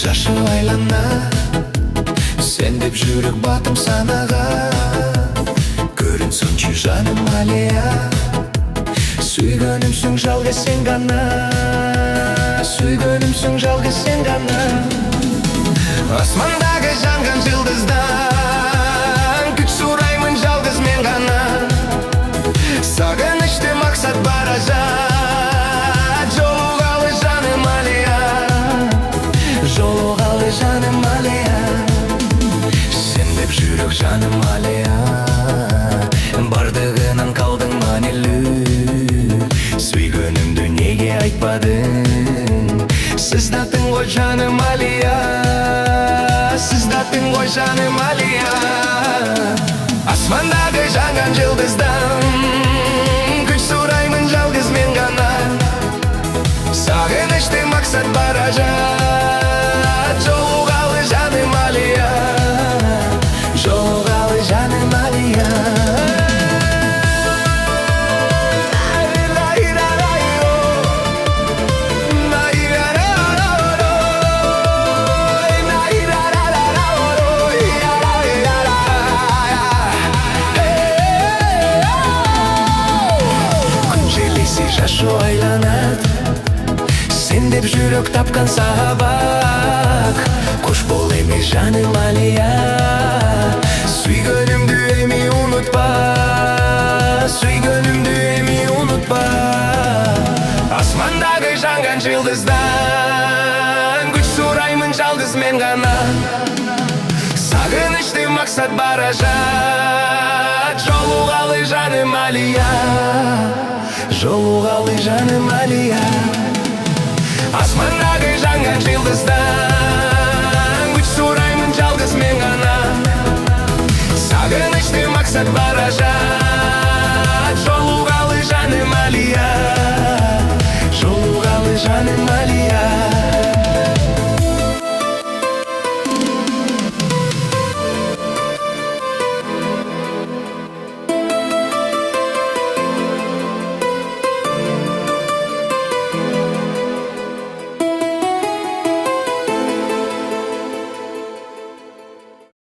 жашы айлана, сен деп жүрек батым санаға. Көрінсіңші жаным Алия, сүйгөнүмсүң жалғыз сен ғана, сүйгөнүмсүң жалғыз сен ғана. Асмандағы жанған жылдыздан күч сураймын жалғыз мен ғана. Сағынышты мақсат бара жат, жолуғалы жаным Алия, жолуғалы жаным Алия. Сен деп жүрек жаным Алия, бардығынан қалдың манелі. Сүйгөнімді неге айтпадың? Сыздаттың ғой жаным Алия, сыздаттың ғой жаным Алия. Асмандағы жаңған жылдыздан күч сураймын жалғыз мен ғана. Сағынышты мақсат бара жат, жолуғалы жаным Алия, жолуғалы жаным Алия. Жашы айланат, сен деп жүрек тапқан сабақ. Қош бол еме жаным Алия, сүйгөнімді еме ұмытпа, сүйгөнімді еме ұмытпа. Асмандағы жанған жылдыздан күч сураймын жалғыз мен ғана. Сағынышты мақсат бара жат, жолуғалы жаным Алия, жолуғалы жаным Алия. Асмандағы жаңған жылдыздан күч сураймын жалғыз мен ғана. Сағынышты мақсат бара жат.